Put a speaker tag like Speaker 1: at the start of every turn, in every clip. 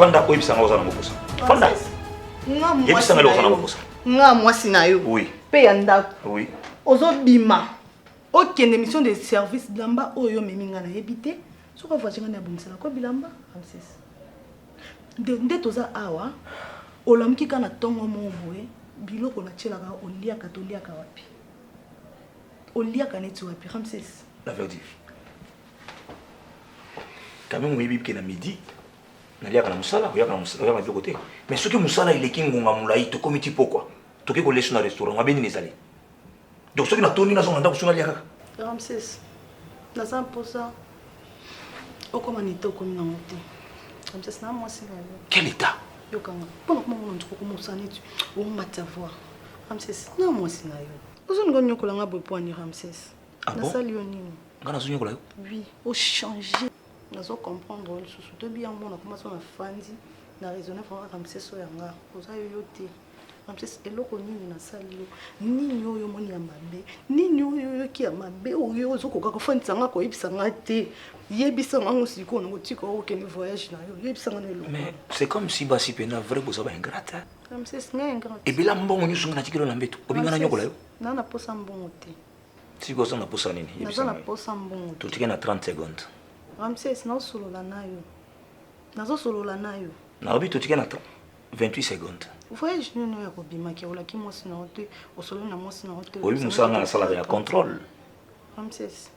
Speaker 1: Fanda oyebisa nga ozana mokosa. Fanda. Yebisa nga le ozana mokosa.
Speaker 2: Nga mwasi na yo.
Speaker 1: Oui.
Speaker 2: Pe ya ndako.
Speaker 1: Oui.
Speaker 2: Ozobima. Okende mission de service bilamba oyo meminga na yebite. Soko voiture na bongisala ko bilamba Ramses. Nde toza awa. Olamuki kana tongo moboe biloko na tchelaka oliaka wapi. Oliaka neti wapi Ramses.
Speaker 1: La verdi. Quand même oyebi ke na midi. Naliaka na musala, oyaka na musala, oyaka na côté. Mais ce que musala il est kingonga mulai to komiti pokwa. Toke ko leso na restaurant ngabeni nezali. Donc ce que na toni na zonga ndako sona liaka.
Speaker 2: Ramses. Na ça pour ça. Okomanito komi na moté. Ramses na moi c'est là.
Speaker 1: Quel état?
Speaker 2: Yo kanga. Pour que mon ndiko ko musana tu. O mata voir. Ramses na moi c'est là yo. Ozo ngonyo ko langa bopo ni Ramses.
Speaker 1: Ah bon?
Speaker 2: Na sali yo nini?
Speaker 1: Ngana zonyo ko la yo?
Speaker 2: Oui, au changer. Nous allons comprendre le sous de bien mon comment on a fandi na raisonner pour Ramses so yanga. Oza yote. Ramses eloko nini na sali yo. Nini yo moni ya mabe. Nini yo ki ya mabe oyo zo koka ko fandisa nga ko yebisa nga te. Yebisa nga ngosiko ngo tiko o ke ni voyage na yo. Yebisa nga eloko.
Speaker 1: Mais c'est comme si basi pena vrai boza ba ingrata.
Speaker 2: Ramses nga ingrata.
Speaker 1: Et bila mbongo nyu sunga na tikelo na mbeto. Obinga na nyoko la yo.
Speaker 2: Na na posa mbongo te.
Speaker 1: Siko sana posa nini?
Speaker 2: Na na posa mbongo.
Speaker 1: Tu tike na 30 secondes.
Speaker 2: Ramses na solola nayo. Nazo solola nayo.
Speaker 1: Na obi tu tike na 28 secondes.
Speaker 2: Voyage nino ya kobima ki olaki mwasi na hote osolo na mwasi na hote.
Speaker 1: Obi musanga na sala ya contrôle.
Speaker 2: Ramses.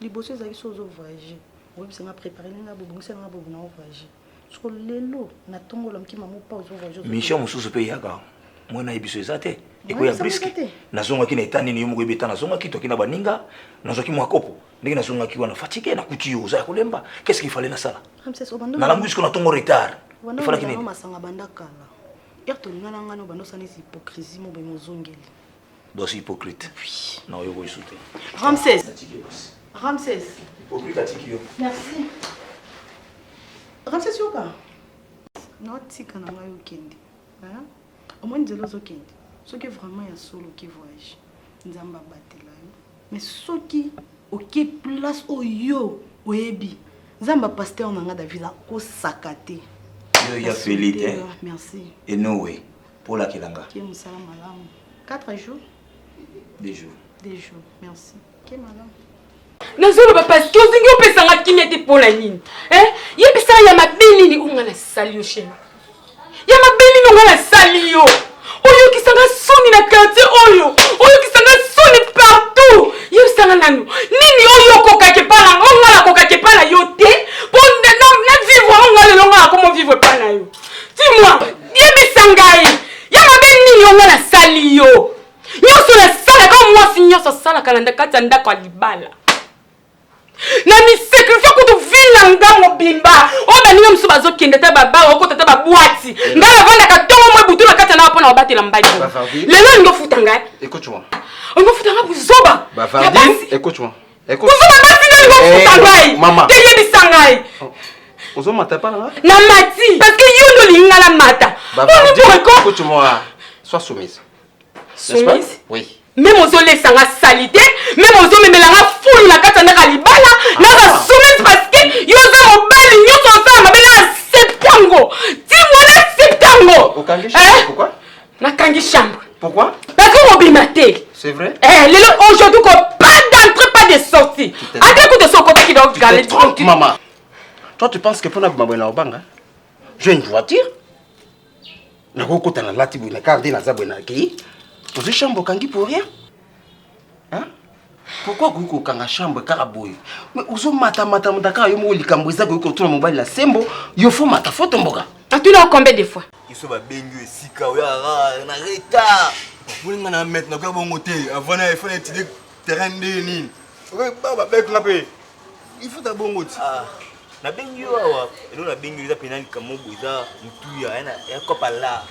Speaker 2: Liboso ezaki sozo voyager. Obi senga préparer nga bobo senga bobo na voyager. So lelo na tongola mkima mo pa ozo voyager.
Speaker 1: Mission mususu pe yaka. Mwana ebiso ezate. Eko ya briske. Nazonga ki na etani ni yomo ebeta nazonga ki to kina baninga. Nazonga ki mwakopo. Ndenge nazonga ki wana fatigue na kuti yo za kolemba. Qu'est-ce qu'il fallait na sala?
Speaker 2: Ramses obando.
Speaker 1: Na langu isko na tongo retard.
Speaker 2: Il fallait qu'il masanga bandakala. Erto lingana ngano bando sana hypocrisie mo be mozongeli.
Speaker 1: Dosi hypocrite.
Speaker 2: Oui.
Speaker 1: Na yo boisute.
Speaker 2: Ramses. Ramses.
Speaker 1: Hypocrite atiki yo.
Speaker 2: Merci. Ramses yoka. No tika na ngayo kende. Hein? Au moins de l'autre kende. Ce qui est vraiment ya solo qui voyage. Nzamba batela yo. Mais ce qui OK place oyo oyebi. Nzamba pasteur nanga David ko sakate.
Speaker 1: Yo ya Félix.
Speaker 2: Merci.
Speaker 1: Et Noé pour la kilanga.
Speaker 2: Qui musala malamu. 4 jours.
Speaker 1: 2 jours.
Speaker 2: 2 jours. Merci. Qui malamu.
Speaker 3: Nazolo ba parce que ozingi opesanga kinete pour la nini. Yebisa ya mabeni ni unga na sali yo shema. Ya mabeni ni unga na sali yo. Oyo kisanga soni na quartier oyo. Oyo kisanga soni partout. Yebisa nanu. Nini oyo koka ke pala onga la koka ke pala yo te. Pour na vivre onga le longa comment vivre pas na yo. Dis-moi, yebisa ngai. Ya mabeni ni unga na sali yo. Nyoso na sala comme moi si nyoso sala kalanda kata ndako alibala. Na mi sacrifice ko to vila ngango bimba o baninga musu bazokende ta baba o ko tata babwati ngala vanda ka tongo mwe butu na kata na pona obatela mbadi lelo ngo futanga
Speaker 4: écoute-moi
Speaker 3: ngo futanga buzoba
Speaker 4: Bavardi écoute-moi
Speaker 3: buzoba basi ngo futanga
Speaker 4: maman
Speaker 3: te yebisangai
Speaker 4: ozo mata pa na
Speaker 3: mati parce que yondo lingala mata
Speaker 4: Bavardi écoute-moi sois soumise
Speaker 3: soumise
Speaker 4: oui
Speaker 3: même aux laissanga salité même aux memelanga fulu na kata na kalibala na ka soumise parce que yoza mobali nyoso za mabela septango dis-moi na septango
Speaker 4: okangi chambre pourquoi
Speaker 3: na kangi chambre
Speaker 4: pourquoi
Speaker 3: parce que mobimate
Speaker 4: c'est vrai
Speaker 3: aujourd'hui pas d'entrée pas de sortie après coup de son côté qui doit garder
Speaker 4: tranquille maman toi tu penses que pour na bambona obanga j'ai une voiture na kokota na latibu na carte na zabona ki Ozo chambre kangi pour rien? Hein? Pourquoi vous kanga chambre karaboy? Mais ozo mata yo mo likambo za ko to na mobile la sembo, yo fo mata photo mboka.
Speaker 3: Tu l'as combien de fois?
Speaker 5: Il so ba bengu esika oya na retard. Pour nga na mettre na ko bon hôtel, avant na il faut étudier terrain de nini. Ouais ba bec na pe. Il faut d'abord ngoti. Ah. Na bengu awa, elo na bengu za penali kamobo za mutu ya na ya kopa la.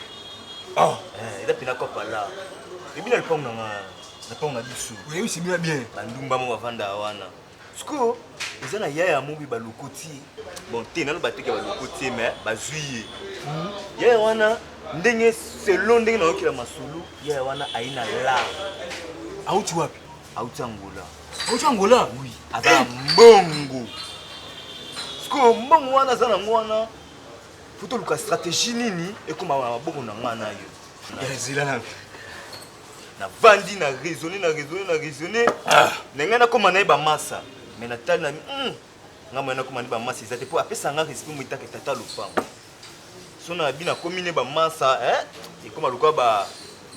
Speaker 5: Oh, eza pina kopa la. Ebina le pong na pong na biso. Oui, oui, c'est bien. Bandumba mo bavanda wana. Siko, eza na yaya mobi ba lokoti. Bon, te na ba teke ba lokoti mais ba zuiye. Yaya wana ndenge selon ndenge na okila masulu, yaya wana aina la. Auti wapi? Auti Angola. Auti Angola? Oui, ata mbongo. Siko mbongo wana za na ngwana. faut que la stratégie nini et comme beaucoup na ngana yo. Zila na vandi na raisonner na ngana comme na ba massa mais na tal na ngama na comme na ba massa c'est pour apesa nga respect mo itaka tata lupango. So na bina commune ba massa et comme luka ba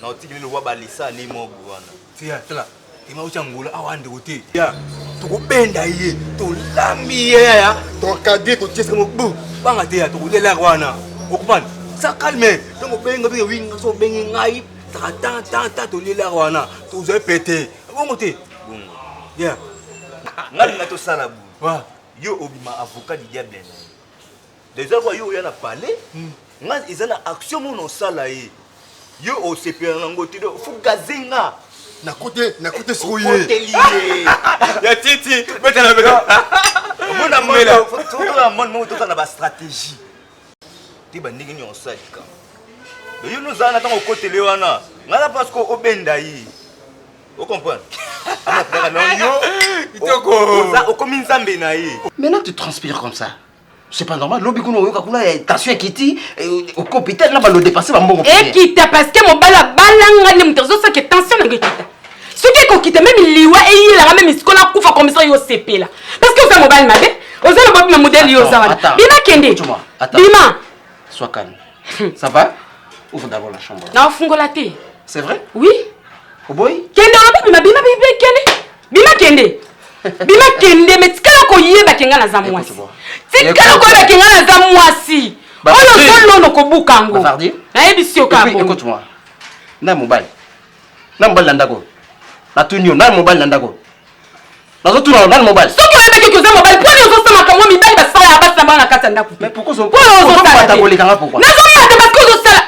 Speaker 5: na otiki le wa ba lisa le mo bwana. Tia tala ima uchangula awande kote. Ya tukubenda iye to lambi ya to kadé to tieska mo bu banga te ya to lela wana. Okupana ça calme donc benga bi winga so bengi ngai ta to lela wana to zo pété bongo te bongo ya ngai na to sala bu wa yo obima avocat du diable déjà quoi yo ya na parler ngai izana action mo no sala yi yo o CPR nango te fu gazinga na côté soye ya titi beta na beta mona mela to la mon to na ba stratégie ti bandingi nyo salika yo nous ana tango côté le wana ngala parce que obenda yi o comprendre ana non yo itoko o komi nzambe na yi.
Speaker 4: Maintenant tu transpires comme ça. C'est pas normal. Lobi kuno yoka kuna tension ekiti au capitaine là ba le dépasser ba mbongo.
Speaker 3: Ekita parce que mon bala balanga ni mtezo ça que tension na ekita. Ce qui ko kita même liwa et il a même iskola kufa commissaire yo CP là. Parce que ça mobile mabe. Oza le bobi modèle yo za wana. Bima kende. Bima.
Speaker 4: Sois calme. Ça va? Ouvre d'abord la chambre.
Speaker 3: Na fungola te.
Speaker 4: C'est vrai?
Speaker 3: Oui.
Speaker 4: Oh boy.
Speaker 3: Kende on bima kende. Bima kende. Bima kende mais tikala ko yeba kenga na za mwasi. Tikala ko yeba kenga na za mwasi. Oyo solo no ko bukango.
Speaker 4: Bavardi.
Speaker 3: Na ebisio ka bo.
Speaker 4: Écoute-moi. Na mobile. Na mobile ndako. Na tunyo na mobile ndako. Na zo tuna na mobile.
Speaker 3: Soki oyeba ke koza mobile pour yo zo sama kamwa mibali ba sala ba sala na kata ndako.
Speaker 4: Mais pourquoi zo?
Speaker 3: Pourquoi
Speaker 4: ta koleka pourquoi?
Speaker 3: Na zo mata parce que zo sala.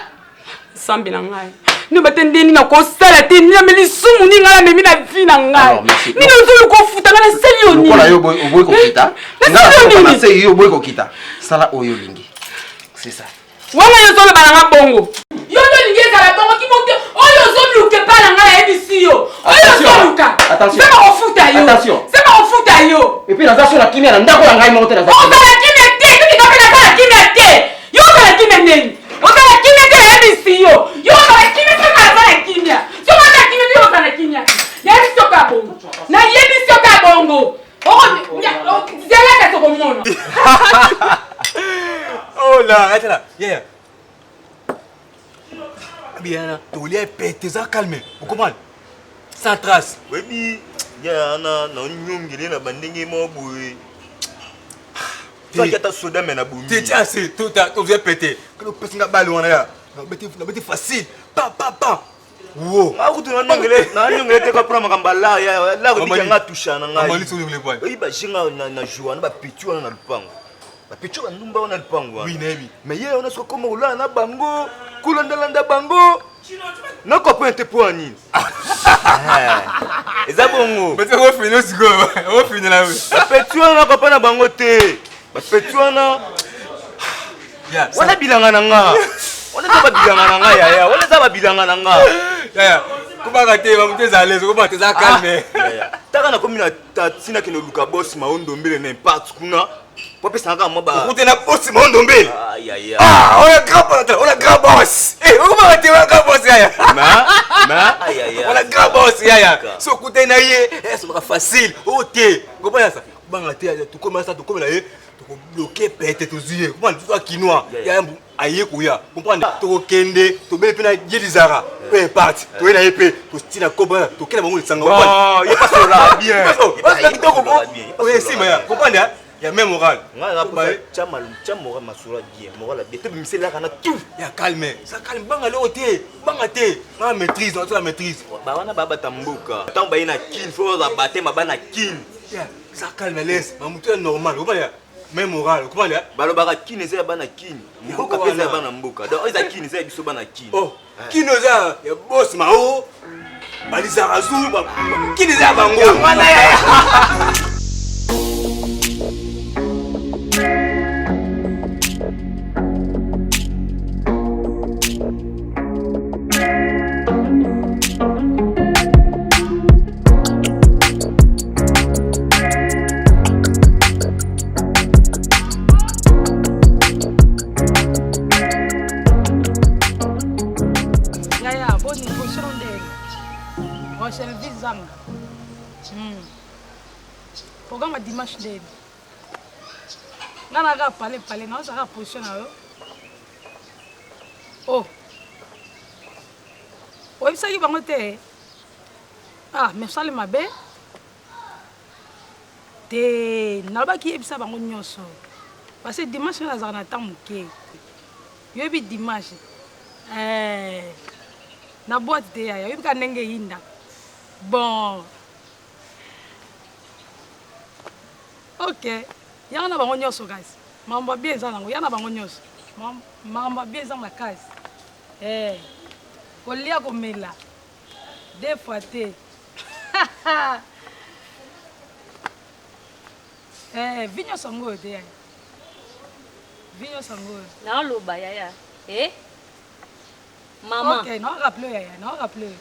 Speaker 3: Sambi na ngai. Ni batendeni na ko sala te ni ameli sumu ni ngala memi na vie na ngai. Ni no zo ko futa na seli oni.
Speaker 4: Ko la yo boy ko kita. Na se yo boy ko kita. Sala oyo lingi. C'est ça.
Speaker 3: Wana yo zo le balanga bongo. Yo lo lingi za bongo ki monte. Oyo zo luke pa na ngai ebisi yo. Oyo zo luka.
Speaker 4: Attention.
Speaker 3: C'est pas futa yo.
Speaker 4: Attention.
Speaker 3: C'est pas futa yo.
Speaker 4: Et puis la station la kimia na ndako la ngai monte na
Speaker 3: station. On va la kimia te, tu ka pena la kimia te. Yo ka la kimia neni. On va la kimia te ebisi yo. Yo ka la kimia te ka la kimia. So va la kimia yo ka la kimia. Ya ebisi ka bongo. Na ebisi ka bongo. Oh, zela ka to komono.
Speaker 5: Oh là, attends là. Yeah. Bien, tu l'as pété, ça calme. Vous comprenez? Sans trace. Oui, ya na nyongile na bandingi mo boy. Tu as ta soda mais na boumi. Tu assez, tout tu as pété. Que le petit nga balle on là. Na beti facile. Pa. Wow. Ah, tu na nyongile te ka prendre makambala ya la ko nga toucha na ngai. Amali so le boy. Oui, ba jinga na joie na ba pitu na lupango. Ba pitu na ndumba na lupango. Oui, nabi. Mais hier on a ce comme oula na bango. Kulanda bango. Non comprendre pour nini. Eza bongo. Mais on finit aussi go. On finit là oui. Petuana na papa na bango te. Petuana. Ya. Wana bilanga nanga. Wana za bilanga nanga ya. Wana za bilanga nanga. Ya. Kuba te ba muteza à l'aise, kuba teza calme. Ya. Taka na komina tatina kino luka boss maondo mbele na impact kuna. Papa sanga maba. Ukute na boss maondo mbele. Aïe. Ah, on a grand boss. Eh, on va te voir grand boss ya. Na. Aïe. On a grand boss ya. So kute na ye, ça va facile. OK. Comprends ça? Banga te tu commences à tu comme là tu bloquer pète tes yeux. Comment tu vas quinoa? Ya aïe kuya. Comprends? Tu kende, tu bele pena yelizara. Peu importe. Tu es na épée, tu stina koba, tu kena bango sanga. Oh, il passe là bien. Oui, si mais comprends? Il y a même moral. Tiens moral masura bien. Moral bien. Tu me sais là quand tout. Il y a calme. Ça calme. Banga le hôtel. Banga te. Ma maîtrise, on la maîtrise. Bah on a baba tamboka. Tant bah ina kin, faut la battre ma bana kin. Ça calme laisse. Ma mutu est normal. Comment ya? Même moral. Comment ya? Bah le bara kin eza bana kin. Mboka pesa bana mboka. Donc eza kin eza biso bana kin. Oh. Kin eza ya boss mao. Balisa razou. Kin eza bango. Wana ya.
Speaker 2: programme programme dimanche ndeni nga naka pale naozaka position na yo oh oyebisaki bango te mesale mabe te nalobaki yebisa bango nyonso parce que dimanche nazalaka na temps moke yoyebi dimanche na boîte te yaya yoyebi ka ndenge eyinda bon ok yanga na bango nyonso kasi makambo bien eza nango yanga na bango nyonso makambo bien eza makasi kolia komela deux fois te vi nyonso yango oyo te yaya vi nyonso yango oyo
Speaker 6: naoloba yaya mama
Speaker 2: ok naoraple yaya naoraple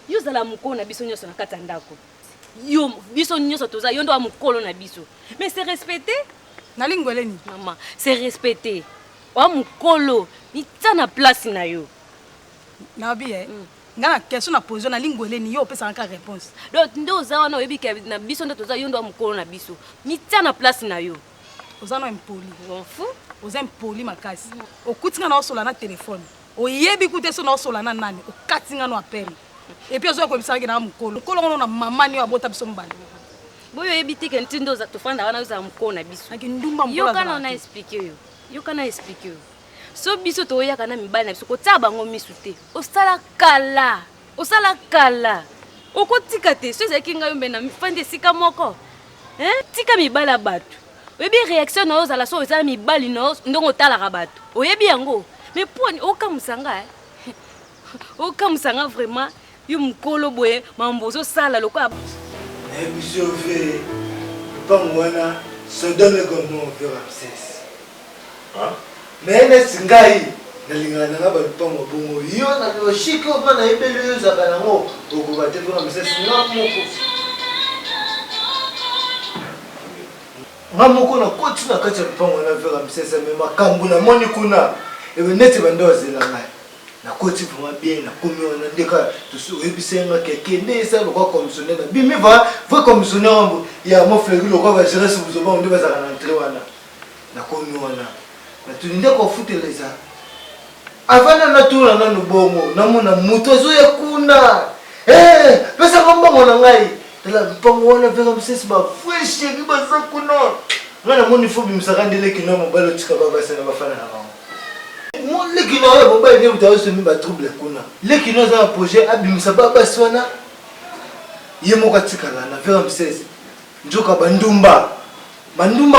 Speaker 6: yo ozala mokolo na biso nyonso na kati ya ndako yo biso nyonso toza yo ndo wa mokolo na biso mais c'est respecté
Speaker 2: nalingi oleni
Speaker 6: mama c'est respecté wa mokolo mitia na place na yo
Speaker 2: nabi nga na question na pose nalingi oleni yo opesaka réponse
Speaker 6: donc nde oza wana oyebi na biso nde toza yo ndo wa mokolo na biso mitia na place na yo
Speaker 2: oza na impoli
Speaker 6: fu
Speaker 2: oza impoli makasi okutinga na osola na telefone oyebi kute so na osola na nani okatinga no appel et puis ozoya koyebisaki na mokolo ngono na mama ni abota biso mbala
Speaker 6: boyo oyebi te ke nti nde tofanda wana ozala mokolo na biso
Speaker 2: naki ndumba
Speaker 6: yokana na explike yo yokana explike yo so biso toyaka na mibali na biso kotia bango misu te osala kala okotika te so ezalaki ngai mbe na mifandi esika moko tika mibali ya bato oyebi réaction na yo ozala so ozala mibali na yo ndenge otalaka bato oyebi yango mais poni okamusanga vraiment yo mokolo boye mambo ozosala lokola
Speaker 7: biso ve lupango wana sodome gomo ve Ramsès mais nesi ngai nalingana nanga balupango bongo yo na logique opa nayebeli oyo ozaka nango okoba te ve Ramsès nga moko nakoti na kati ya lupango wana ve Ramsès me makambo namoni kuna ebe neti bande ozela ngai nakoti vraiment bien nakomi wana ndeka oyebisenga kekende esa lokwa commissionnaire bimi va commissionnaire ya mofleri lokwa bagere si buzoba nde bazala na entrée wana nakomi wana natuni nde kofutela eza avana natula nanu bongo namona moto azoya kuna pesaka mbongo na ngai tala lupango wana ve Ramsès bafresheri baza kuna nga namoni fo bimisaka ndeleki no mobali otika babasana bafana na bango leki na oyo mobali nde buta osomi batrouble kuna leki no aza na projet abimisa babasi wana ye moko atikala na ve Ramsès nzoka bandumba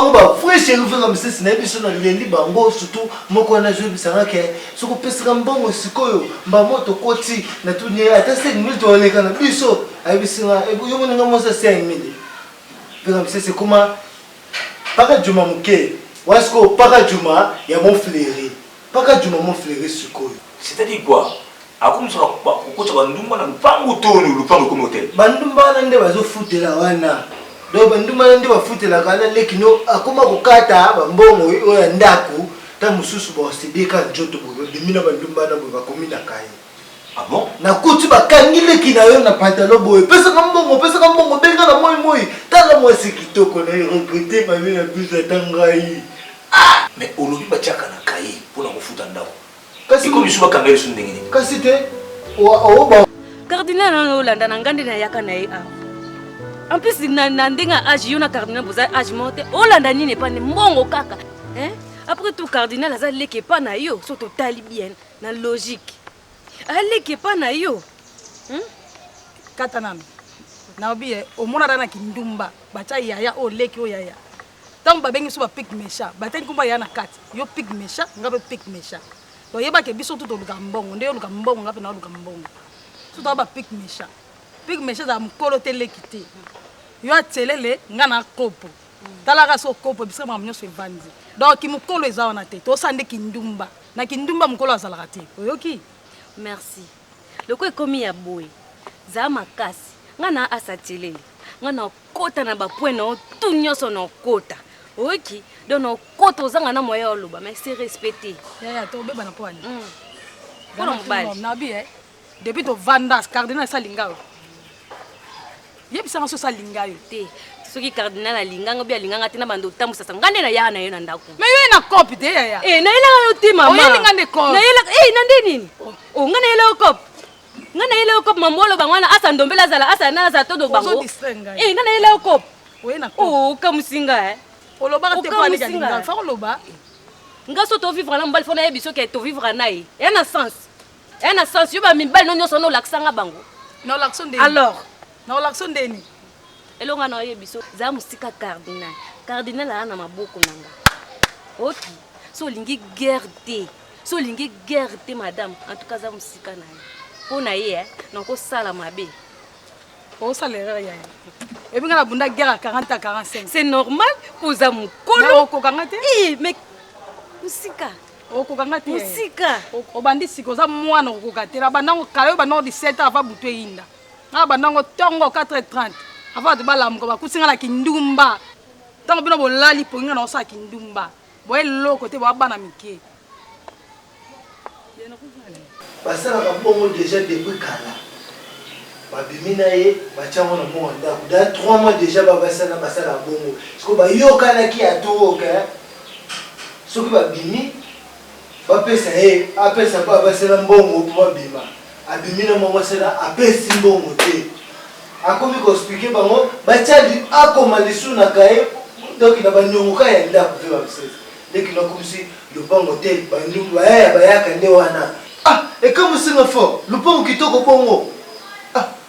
Speaker 7: ngo bafresheri ve Ramsès nayebi so na leli bango surtout moko wana azoyebisanga ke soki opesaka mbongo sikoyo mbamoto koti na tuni ata 5000 tooleka na biso ayebisinga yo moninga mosa 5000 ve Ramsès ekoma paka juma moke wasiko paka juma ya mofleri paka juma mofleri sikoyo
Speaker 1: c'est-à-dire quoi akumsaka kokota bandumba na lupango toni lupango comme hôtel
Speaker 7: bandumba wana nde bazofutela wana donc bandumba wana nde bafutelaka wana lekino akoma kokata bambongo oyo ya ndako ta mosusu baosebeka njoto boye babimi na bandumba wana boye bakomi na kaye
Speaker 1: bon
Speaker 7: nakuti bakangi leki na yo na pantalo boye pesaka mbongo benga na moi tala mwasi kitoko na regrete mabe na biso ata ngai
Speaker 1: mais olobi batiaka na kaye mpona kofuta ndako iko misu bakanga yesu ndenge nini
Speaker 7: kasi te oba
Speaker 6: cardinal na olanda na ngande na yaka na ye en plus na ndenge age yo na cardinal boza age moko te olanda nini epane mbongo kaka après tout cardinal aza leki epa na yo so totali bien na logique aleki epa na yo
Speaker 2: kata nano naobi omonana na kindumba batia yaya oyo leki oyo yaya ntango babengi so bapik mesha batali komba yaya na kati yo pik mesha nga mpe pik mesha oyebake biso tu toluka mbongo nde oluka mbongo nga mpe naoluka mbongo so toa bapik mesha ezala mokolo te leki te yo atelele nga na kopo talaka so kopo bisika makambo nyonso evandi donc mokolo eza wana te tosande kindumba na kindumba mokolo azalaka te oyoki
Speaker 6: merci loko ekomi ya boye zala makasi nga na asateleli nga na okota na bapoint na tu nyonso na okota oki donc na okota ozanga na moya oloba mais c'est respecté
Speaker 2: yaya tobeba na po ani
Speaker 6: mpona mobali
Speaker 2: nabi depuis to vandas cardinal salinga yebisanga so salinga yo
Speaker 6: te soki cardinal alinganga bi alinganga tina bando tambusasa ngande na ya na yo na ndako
Speaker 2: mais yo na copie te ya
Speaker 6: na yela yo te mama
Speaker 2: oyelinga nde copie
Speaker 6: na yela na nde nini o ngana yela yo copie ngana yela yo copie mamolo bangwana asa ndombela zala asa na za todo bango ngana yela yo copie
Speaker 2: oyena
Speaker 6: o kamusinga
Speaker 2: oloba te kwa linga fa oloba
Speaker 6: nga so to vivre na mbali fona yebiso ke to vivre na ye na sens yo ba mibali no nyoso no laksanga bango
Speaker 2: no lakson de
Speaker 6: alors
Speaker 2: no lakson de ni
Speaker 6: elonga na yebiso za musika cardinal ana maboko nanga oki so lingi guerre te madame en tout cas za musika na ye pona ye na ko sala mabe
Speaker 2: o salera ya et bien la bunda guerre à 40 à 45
Speaker 6: c'est normal poza mukolo
Speaker 2: ko kanga te
Speaker 6: mais musika
Speaker 2: okokanga te
Speaker 6: musika
Speaker 2: obandi siko za mwana okokatela bandango kala yo bandango 17 ava butu eyinda nga bandango ntongo 4h30 ava bato balamuka bakusinga na kindumba ntango bino bolali ponginga na osala kindumba boyeloko te boabana mike
Speaker 7: basalaka bongo déjà depuis kala babimi na ye batiango na bongo ndako da 3 mois déjà basala bongo siko bayokanaki atoyoka soki babimi bapesa ye apesa po abasela mbongo po babima abimi na mongo asala apesi mbongo te akomi koexplike bango batiali akoma lisunaka ye donc na banyongoka ya ndako mpe bamsesa ndeki nakomisi lupango te bandumbu bayaya bayaka nde wana ekamosinga fort lupango kitoko bongo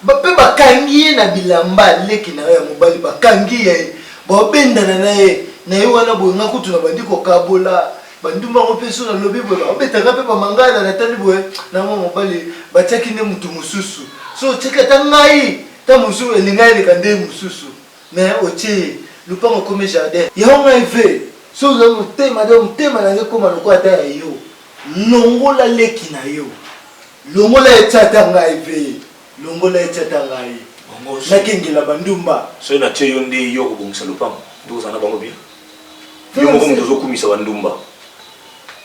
Speaker 7: mpe bakangi ye na bilamba leki na ye ya mobali bakangi ye babendana na ye na ye wana boyenga kutu na bandi kokabola bandumba ngo mpe so na lobi boye babetaka mpe bamangala na tali boye nango mobali batiaki nde mutu mosusu so otiaki ata ngai ta mosusu elinga eleka nde mosusu mais otie lupango komi jardin yango ngai ve so oza motema de motema nange koma loko ata ya yo longola leki na yo longola etiata ngai ve longola etiata ngai nakengela bandumba
Speaker 1: so na tie yo nde yo kobongisa lupango ndokozala na bango bien yo moko moto ozokumisa bandumba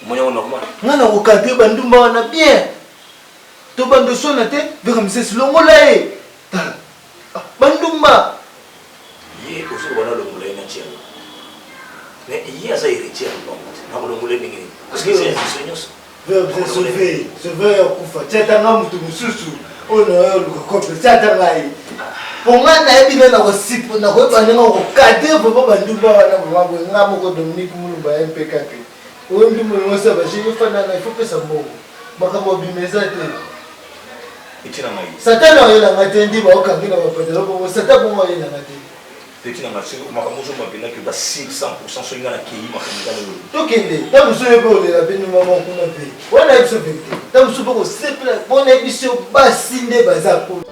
Speaker 1: moyango normal
Speaker 7: nga na kokante bandumba wana bien to bandosona te veka misesi longola ye tala bandumba
Speaker 1: ye ozoloba na longola ye na tia mais ye aza héritier ya lupango te nakolongola ye ndenge nini parce que c'est biso nyonso
Speaker 7: seve ya kufa tiatanga moto mosusu oyo nayo lukakope tiatanga ye po nga nayebi nde nakosipo nakoyeba ndenge okokate vraimen bandumba wana vraimen boye nga moko Dominique Mulumba ya mpe kake oyo ndumba nyonso ya baje efanana ifo pesa mbongo makambo obima eza te
Speaker 1: etina ngai
Speaker 7: satana oyelanga te ndi baokangi na bapatela bongo sata bongo oyelanga te
Speaker 1: etina ngai soki makambo ozomapelaki oza 100% soki ngai nakei makambo eza lelo
Speaker 7: tokende ta mosu oyo mpe olela mpe ndumama kuna mpe wana yebi so vérité ta mosu mpe kosepela mpona yebi so basi nde baza kuna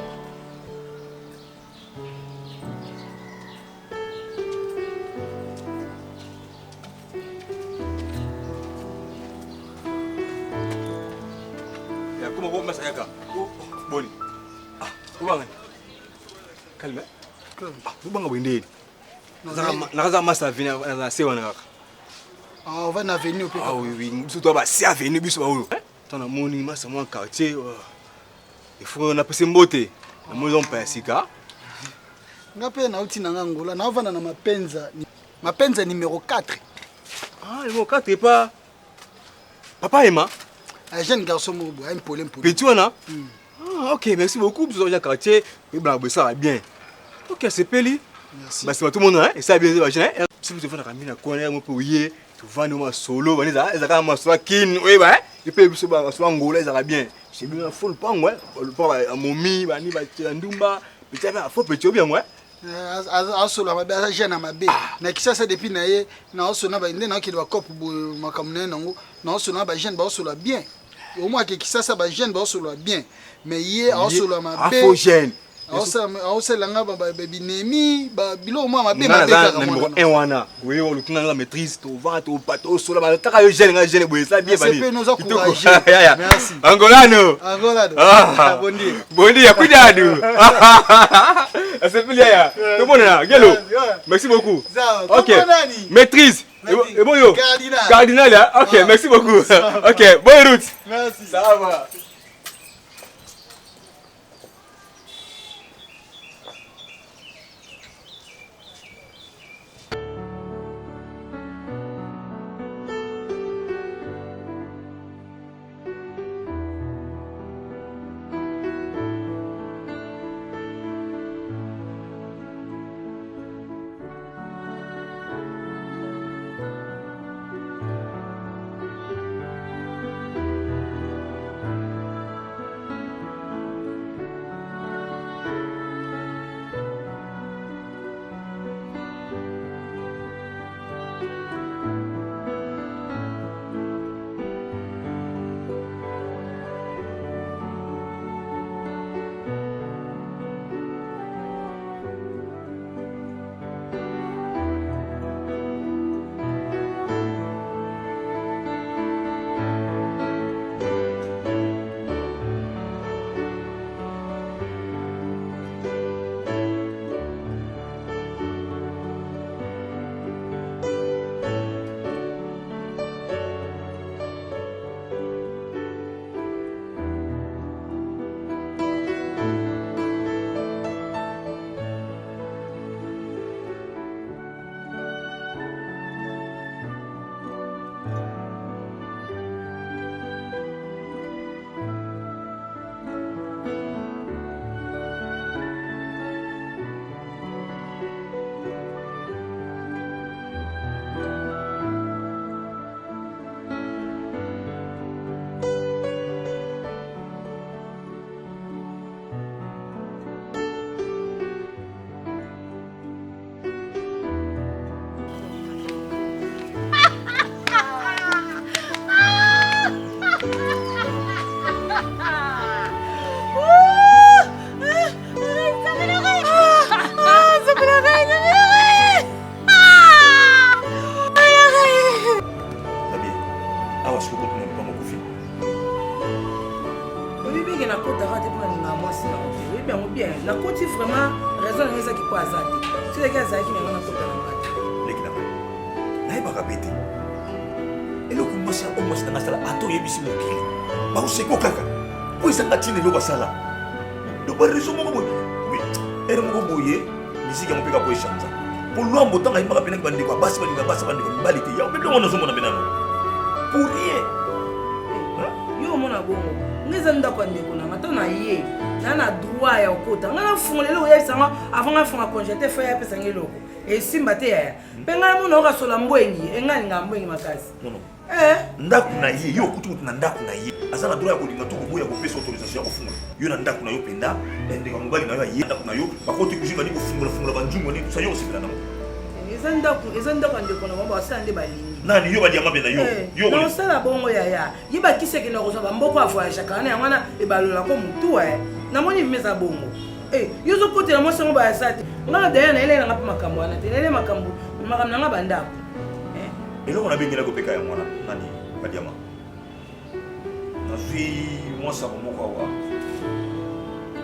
Speaker 5: Boni. Ubanga. Kalme. Ubanga bwendeni. Nakaza masa vina na sewa na kaka.
Speaker 7: On va na venir au
Speaker 5: oui, surtout ba si avenue biso ba oyo. Tana moni masa mwa quartier. Il faut na pese mbote. Na mozo mpa sika.
Speaker 7: Ngape na uti na ngola na vana na mapenza numéro 4.
Speaker 5: Numéro 4 pas Papa Emma.
Speaker 7: Un jeune garçon mobo, un polem.
Speaker 5: Petit wana. OK, merci beaucoup. Vous avez quartier, et ça va bien. OK, c'est Peli.
Speaker 7: Merci.
Speaker 5: Bah c'est tout le monde et ça bien si vous devez na kamina kona mo po yé, tu vas nous solo, vanisa, ezaka ma so kin, oui bah. Et puis biso ba so ngolo ezaka bien. C'est bien full pan ouais, le pan à momi, bani ba ndumba, petit ba faut petit bien ouais.
Speaker 7: Asolo mabe asa jeune mabe. Na kisasa depuis na ye, na osona ba ndé na ki ba cop makamune nango, na osona ba jeune ba osolo bien. Au moins que kisasa ba jeune ba osolo bien. Mais hier osolo mabe.
Speaker 5: Afo jeune.
Speaker 7: Osela nga ba binemi ba bilo moi mabe
Speaker 5: mabe ka numéro 1 wana. Oui, on le la maîtrise, to va to pato solo ba taka yo jeune nga jeune boye ça bien bani.
Speaker 7: C'est nous encourager. Merci.
Speaker 5: Angolano.
Speaker 7: Bon dia.
Speaker 5: Bon dia, cuidado. C'est bien ya. Tout le monde là, Gelo. Merci beaucoup. OK. Maîtrise. Et bon yo. Cardinal là. OK, merci beaucoup. OK, bonne route.
Speaker 7: Merci.
Speaker 5: Ça va.
Speaker 2: bango bien nakoti vraiment raison na ezaki po azate soki azalaki na yango nakota na ngati
Speaker 1: leki na ngai nayebaka pe te eloko mwasi nanga asala ata oyebisi mokili baoseko kaka po ezanga ntina eloko asala do bareso moko boye ere moko boye misiki yango mpeka po echanza po lwambo ntanga ayembaka mpenaki bandeko basi balinga basi bandeko mibali te yango mpe bilongo nazomona mpenango pour rien
Speaker 2: yo omona bongo ngeza ndako ya ndeko nanga to na ye na droit ya okota nga nafungola eloko yebisanga avant ngafunga congé te fa yapesanga eloko esimba te yaya mpe ngai mona okasola mbwengi engalinga mbwengi makasi
Speaker 1: ndako na ye yo okuti mutu na ndako na ye aza na droit ya kolinga to koboya kopesa autorisation ya kofungola yo na ndako na yo mpenza ndeko mobali na yo aye ndako na yo bakoti kuzinga ni kofungola banzungu ni tusa yo osepela nango
Speaker 2: eza ndako ya ndeko na bango basala nde balingi
Speaker 1: nani yo badiama mpe na yo
Speaker 2: naosala bongo yaya ye bakiseki na kozwa bamboko avoyagaka wana yango wana ebalolako motu namoni vime eza bongo yo ozokotela mwasi yango bayasa te ngana daya nayelenanga mpe makambo wana te nayele makambo nanga bandako
Speaker 1: eloko nabengelaki kopeka ya mwana nani badiama nazwi mwasi yango moko awa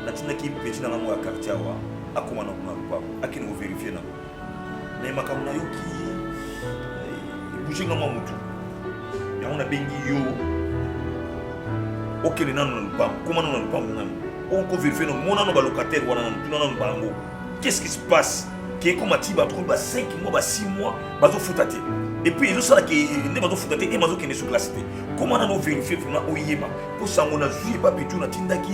Speaker 1: natindaki peti nanga moko ya quartier awa akoma na kuna lupako akende koverifie nango me makambo nayoki ebougenga mwa motu yango nabengi yo okende nano na lupango koma nano na lupango nano okoverifie nango monano balocataire wana nano tuna nano bango qu'est-ce qui se passe kekoma ti bato ba 5 mois ba 6 mois bazofuta te et puis ezosalaki nde bazofuta te e bazokende sur place te koma nano verifie vraimen oyeba mpo sango nazwi epapetu natindaki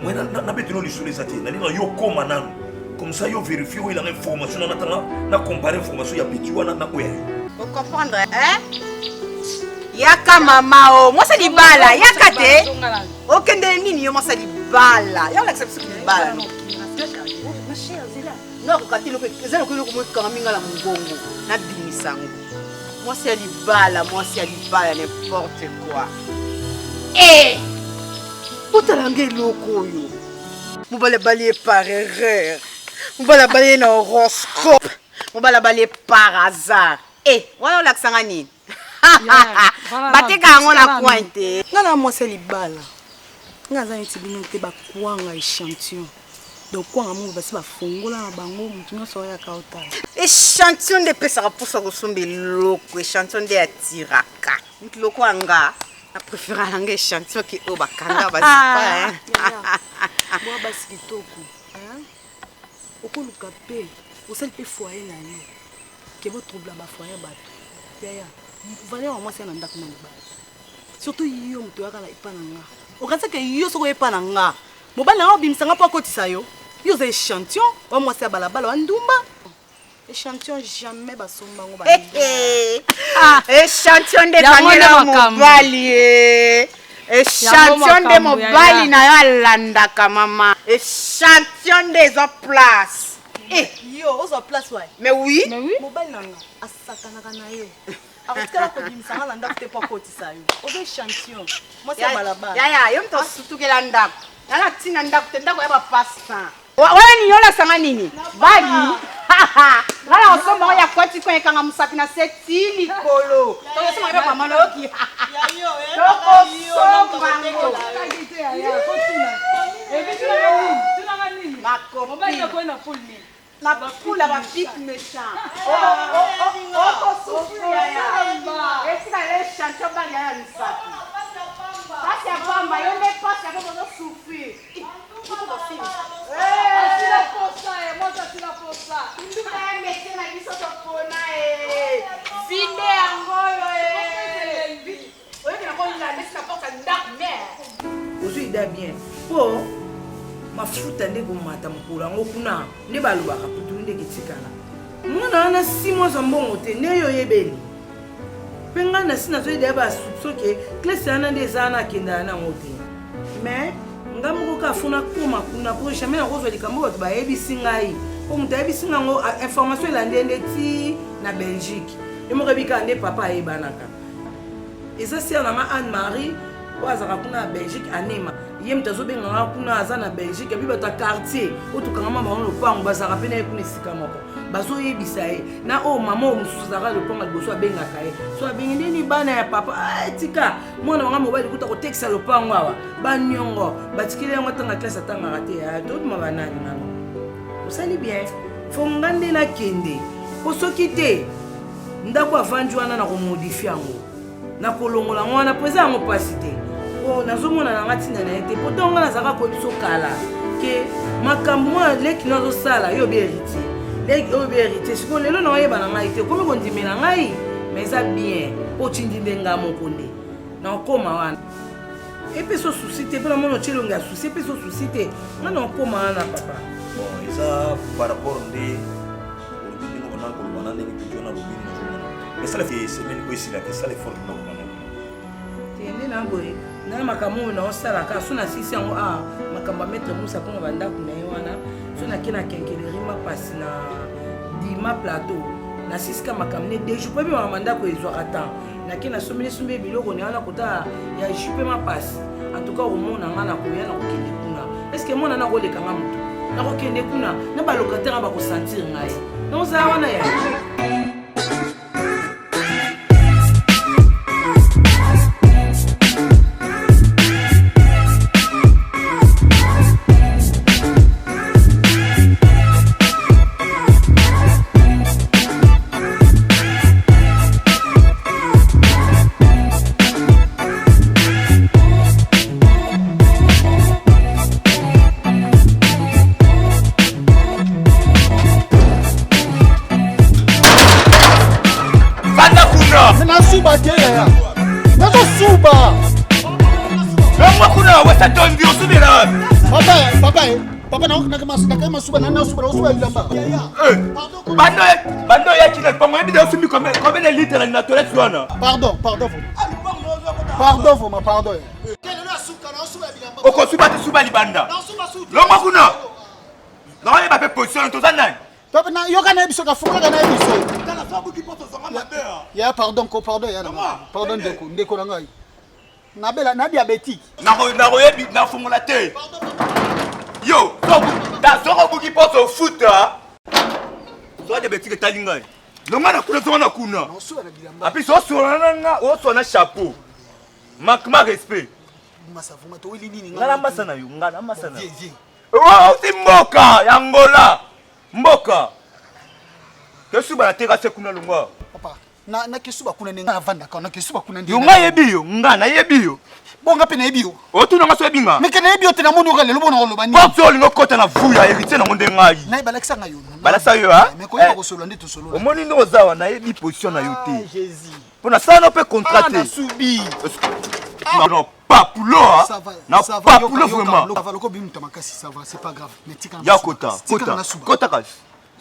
Speaker 1: mwe nabetelo lisolo eza te nalinga yo koma nano comme ça yo vérifie oyo elanga information na natanga na compare information ya peti wana na oya yo
Speaker 8: vous comprendre yaka mama o mwasa libala yaka te okende nini yo mwasa libala yo la exception libala no kokati loko ezalo ko loko mweka minga la mungongo na bimisango mwasa ya libala n'importe quoi utalanga eloko oyo mobala bali par erreur mobala bali na horoscope mobala bali par hasard wana olakisanga nini bateka yango na coin te
Speaker 2: nga na mwasi ya libala nga aza neti bino te bakwanga échantillon donc kwanga mongo basi bafongola na bango motu nyonso oyaka otala
Speaker 8: échantillon nde epesaka mposa kosomba eloko échantillon nde atiraka motu loko yanga na préféra nanga échantillon ke oyo bakanga bazipa
Speaker 2: bwa basi kitoko okoluka mpe osali mpe foyer na yo ke botroubla bafoyer bato yaya valeur ya mwasi na ndako na libala surtout yo moto oyaka na epa na nga okanisaka yo soko epa na nga mobali na nga obimisanga mpo akotisa yo yo oza échantillon wa mwasi ya balabala wa ndumba échantillon jamais basombango
Speaker 8: échantillon nde bangela mobali échantillon nde mobali na yo alandaka mama échantillon nde eza place
Speaker 2: yo ozwa place wa
Speaker 8: mais oui
Speaker 2: mobali na nga asakanaka na yo akotikala kobimisanga na ndako te mpo akotisa yo oza échantillon mwasi ya balabala
Speaker 8: yaya yo moto osutukela ndako nala ntina ndako te ndako ya bapastin wana nini olasanga nini bali ngala osomba ngo ya kwati kwenye kanga musapi na seti likolo tokosomba mpe mama noki tokosombango makopi na pula bapique méchant okosufri yaya esika le chantier bali yaya misapi pasi ya pamba yo nde pasi ya pamba ozosufrir vide yangoyo
Speaker 2: ozwi ida bien mpo mafuta nde komata mokolo yango kuna nde balobaka putulu ndenge etikala mwana wana 6 mois ya mbongo te nde yo oyebeli mpe ngai na si nazoyeda ya basupsoke klese wana nde eza wana akendana nango te mais ngai moko ka afuna koma kuna mpo jamais nakozwa likambo bato bayebisi ngai mpo moto ayebisi ngango information elande nde ti na belgique ye moko ebikaka nde papa ayebanaka eza siya nanga Anne Marie azaka kuna Belgique anema ye mtazo benga kuna azana Belgique biba ta quartier otukanga mama on lopango bazaka pena ye kuna esika moko bazo yebisa ye na o mama mususu zaka lopango liboso abengaka ye so abengi nini bana ya papa tika mwana wanga mobile kuta ko texta lopango awa banyongo batikile yango tanga classe atanga raté ya to ma banani nano osali bien fongande na kende osoki te ndako avandi wana na komodifie yango na kolongola mwana po eza yango pasi te o nazomona nanga ntina na ye te poto nga nazalaka koyebiso kala ke makambo mwana leki nazosala yo héritier leki oyo héritier sikoyo lelo naoyeba na ngai te okomi kondimela ngai mais eza bien po otindi nde nga moko nde na okoma wana epe so susi te mpona mona otyelongo ya susi epe so susi te nga na okoma wana papa
Speaker 1: bon eza par rapport nde olobi ndenge koloba na ndenge kutu na lobi nazomona mais sala fe semaine oyo esila te sala effort na kolanda
Speaker 2: tende na boye na makambo oyo naosalaka so nasisi yango makambo ya maître musa mponga bandako na ye wana so nake na kenkeleri mapasi na dima plateau nasisika makambo ne de jour mpe bimaka bandako ezwaka temps nake nasombeli biloko ne wana kota ya jupe mapasi en tout cas omona nga na koya na kokende kuna estce mona nakolekanga motu nakokende kuna na balocataire bakosentir ngai naozala wana ya
Speaker 7: Suba dia. Nazo suba.
Speaker 1: Mwa kuna wasa tondi osubira.
Speaker 7: Papa na kama suba na suba ilamba.
Speaker 1: Bando ya kina pango ebi da osumi combien de litres na toilette wana.
Speaker 7: Pardon. Pardon. Kele na suka na suba ilamba.
Speaker 1: Oko suba libanda. Lomwa kuna. Na yeba pe position tozana.
Speaker 7: Papa na yoka na ebiso ka fukula na ebiso. Ya pardon ya. Pardon ndeko na ngai. Na diabétique.
Speaker 1: Na yebi na fungola te. Yo, soko buki poto foot. So diabétique talinga. Longa na kuna. Api so na chapeau. Makma respect.
Speaker 7: Masavuma to wili nini
Speaker 1: ngala masana yo ngala masana. Oh, si mboka ya Angola. Mboka. Kesuba na teka sekuna lungwa.
Speaker 7: Papa, na kesuba kuna nenga vanda ka na kesuba kuna ndi.
Speaker 1: Yo nga yebiyo, nga na yebiyo.
Speaker 7: Bonga pe na yebiyo.
Speaker 1: Otu na ngaso yebinga.
Speaker 7: Meke na yebiyo te na moni okale lobo na koloba ni.
Speaker 1: Boxo lingo kota na vuya héritier na ngonde ngai.
Speaker 7: Na balakisa nga yo.
Speaker 1: Balasa yo ha?
Speaker 7: Mais koyeba ko solo ndi to solo.
Speaker 1: Omoni ndo zawa na yebi position na yo te.
Speaker 7: Jésus.
Speaker 1: Pona sana pe contracté.
Speaker 7: Na subi.
Speaker 1: Non, papulo ha. Na papulo vraiment.
Speaker 7: Ça va loko bimu tamakasi ça va, c'est pas grave. Mais tika.
Speaker 1: Ya kota. Kota kasi.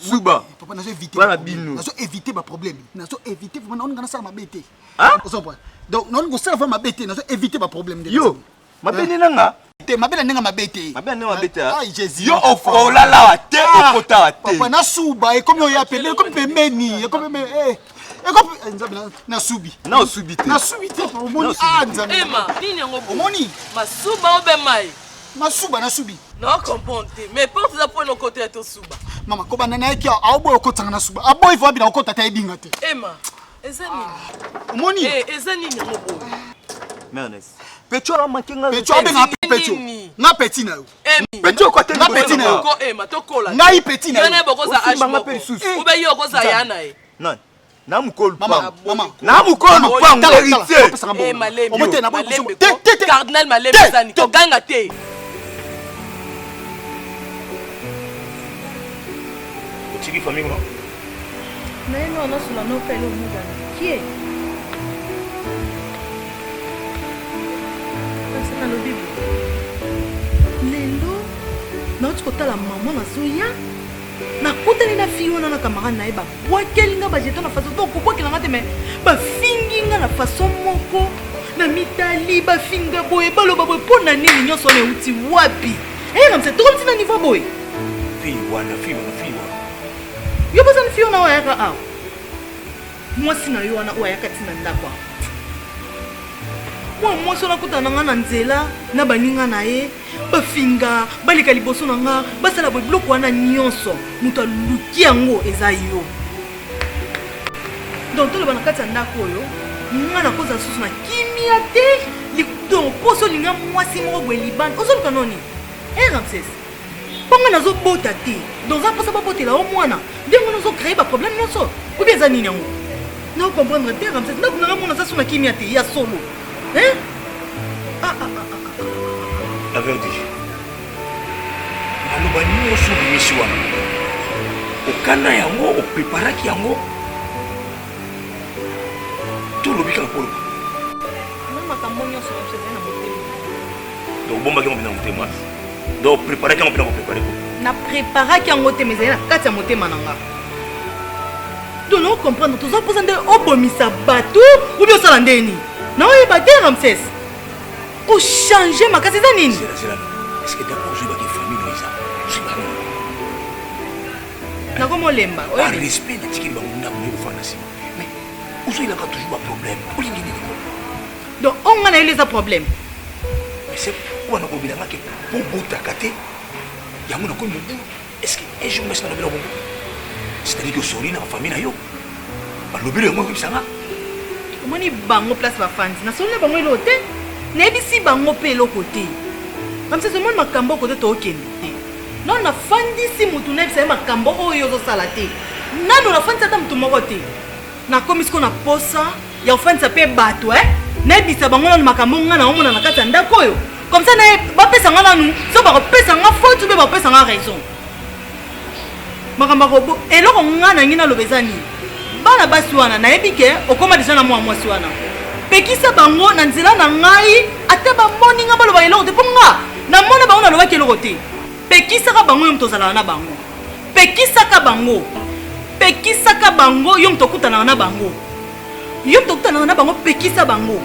Speaker 1: Suba.
Speaker 7: Papa nazo éviter.
Speaker 1: Voilà bino.
Speaker 7: Nazo éviter ba problème. Nazo éviter vraiment on ngana ça ma bête.
Speaker 1: Hein?
Speaker 7: Donc non go ça va ma bête, nazo éviter ba problème de.
Speaker 1: Yo. Mabene nanga.
Speaker 7: Te mabele nenga ma bête.
Speaker 1: Mabene nenga bête.
Speaker 7: Ah Jésus.
Speaker 1: Yo ofo lala te okota te.
Speaker 7: Papa na suba et comme yo ya appelé comme pemeni, comme me na subi.
Speaker 1: Na subi te.
Speaker 7: Na subi te omoni nzambe.
Speaker 6: Emma, nini ngo
Speaker 7: omoni?
Speaker 6: Masuba obemai.
Speaker 7: Masuba na subi.
Speaker 6: Non comprendre. Mais porte la pour le côté to suba.
Speaker 7: Mama ko banana yaki aobo okotanga na suba. Abo ivo abina okota ta ebinga te.
Speaker 6: Emma, ezani.
Speaker 7: Omoni?
Speaker 6: Ezani ngo bo.
Speaker 1: Mernes. Pecho la mankenga.
Speaker 7: Pecho abenga pecho. Na petit na yo.
Speaker 1: Pecho ko te
Speaker 7: na petit na yo.
Speaker 6: Ko Emma to kola.
Speaker 7: Ngai petit na yo.
Speaker 6: Yone boko za ashmo. Ube yo ko za yana e.
Speaker 1: Non. Na mukolo
Speaker 7: mama.
Speaker 1: Na mukolo pango héritier.
Speaker 6: Malembe.
Speaker 7: Omote na
Speaker 6: Malembe. Cardinal Malembe zani to ganga te.
Speaker 1: Tiki famille moi.
Speaker 2: Mais non, sur la no pelle au muda. Qui est? C'est dans le Bible. Lelo, notre côté la maman na soya. Na kutani na fille wana na camarade na eba. Wakelinga ba jeton na façon donc pourquoi kelanga te mais ba finginga na façon moko na mitali ba finga boye baloba boye pona nini nyoso ne uti wapi. Eh comme c'est trop petit na niveau boye.
Speaker 1: Fille wana.
Speaker 2: Yo boza ni fiona wa yaka aw. Mwasi na yo wana wa yaka tina ndakwa. Moi so nakutana nga na nzela na baninga na ye bafinga baleka liboso na nga basala biloko wana nyonso mutu aluki yango eza yo. Donc toloba na kati ya ndako oyo nga na koza susu na kimia te donc poso linga mwasi moko boye libane ozoluka noni Ramsès bonga nazobota te donc za posa babotela o mwana ndenge nazocreye baproblème nyonso ou bien eza nini yango na comprendre te Ramsès ndako nanga mona za susu na kimia te ya solo. Hein?
Speaker 1: La vertige. Maloba nyonso bimisi wana. Okana yango opreparaki yango. Tolobika poloba.
Speaker 2: Mama makambo nyonso na motema.
Speaker 1: Donc bomba ki mopina motema. Donc preparaki yango pina ko prepare ko.
Speaker 2: Na preparaki yango te mezali na kati ya motema na nga. Donc non comprendre tout ça posa nde obomisa bato ou bien osala ndeni. Non, il va dire Ramsès. Pour changer ma case, c'est nini?
Speaker 1: Est-ce que d'abord je vais faire famille Moïse? Je suis pas
Speaker 2: là. Comment lemba?
Speaker 1: Par respect de ce qu'il va nous donner au fantasme. Mais où il a pas toujours un problème? Où il y a
Speaker 2: donc on a eu les problèmes.
Speaker 1: Mais c'est pourquoi on a oublié que pour bout à côté, il y a mon connu. Est-ce que un jour mais c'est c'est-à-dire que Sorina la famille na yo. Ba lobile mo ko bisanga.
Speaker 2: Moni bango place ba fans na solo bango elote na ebisi bango pe lokote comme ça monde makambo kote to okende non na fandisi mutu na ebisa makambo oyo zo sala te nano na fandisa ta mutu moko te na komisiko na posa ya fandisa pe bato na ebisa bango na makambo ngana omona na kati ya ndako oyo comme ça na ba pesa ngana nu so ba pesa nga faute be ba pesa nga raison makambo ko eloko ngana ngina lobezani bana basi wana nayebi ke okoma deja na mwasi wana pekisa bango na nzela na ngai ate bamoni nga baloba eloko te mpo nga namona bango nalobaki eloko te pekisaka bango yo mtozalaka na bango pekisaka bango yo mtokutanaka na bango pekisa bango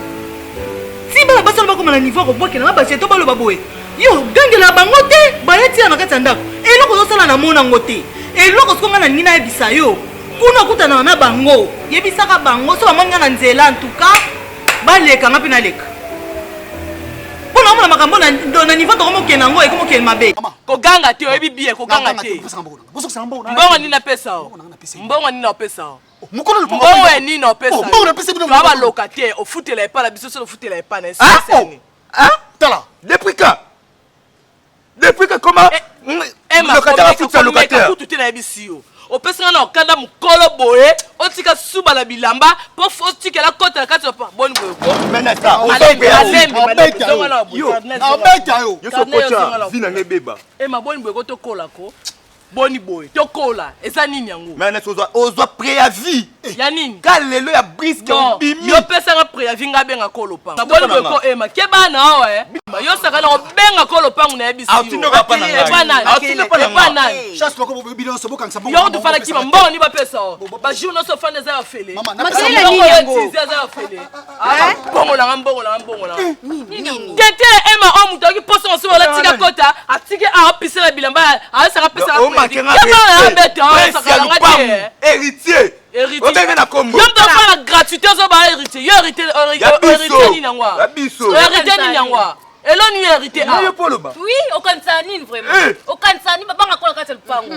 Speaker 2: si bana basi wana bakoma na niveau akobwakela na basi eto baloba boye yo gangela bango te bayetia na kati ya ndako eloko ozosala na mona ngo te eloko siko nga na ningi nayebisa yo kuna kutana na bango yebisaka bango so bamanga na nzela en tout cas baleka nga pina leka pona omona makambo na niveau to komo kenango e komo kelmabe
Speaker 3: ko ganga te oyebi bie ko ganga te mbongo nini napesa mbongo nini napesa mbongo nini napesa ba loka te ofutela epa na biso so ofutela epa na seseni
Speaker 5: Tala, depuis que comment locataire futa locataire
Speaker 3: tout est na ebisio opesanga na okanda mukolo boye otika suba la bilamba po otika la kota la kati pa bonne boye
Speaker 5: menata vina ngebeba
Speaker 3: ma bonne boye to kola ko boni boye to kola eza nini yango
Speaker 5: menata ozwa préavis
Speaker 3: ya nini
Speaker 5: kalelo ya briske bimi
Speaker 3: yo pesanga préavis ngabenga kolo pa bonne boye ko ema ke bana yo saka na benga kolo pangu na ebisi yo to fala kima mbongo ni ba pesa ba journal so fana za fele
Speaker 8: makela nini yango
Speaker 3: bongo la nini tete ema o muto ki poso so la tika kota atike a pisa la bilamba a saka pesa
Speaker 5: héritier
Speaker 3: héritier na kombo yo to fala gratuité so ba héritier yo héritier ni nangwa héritier ni nangwa elo ni héritier
Speaker 6: oui aucun ça ni vraiment aucun ça ni babanga kola kati lupango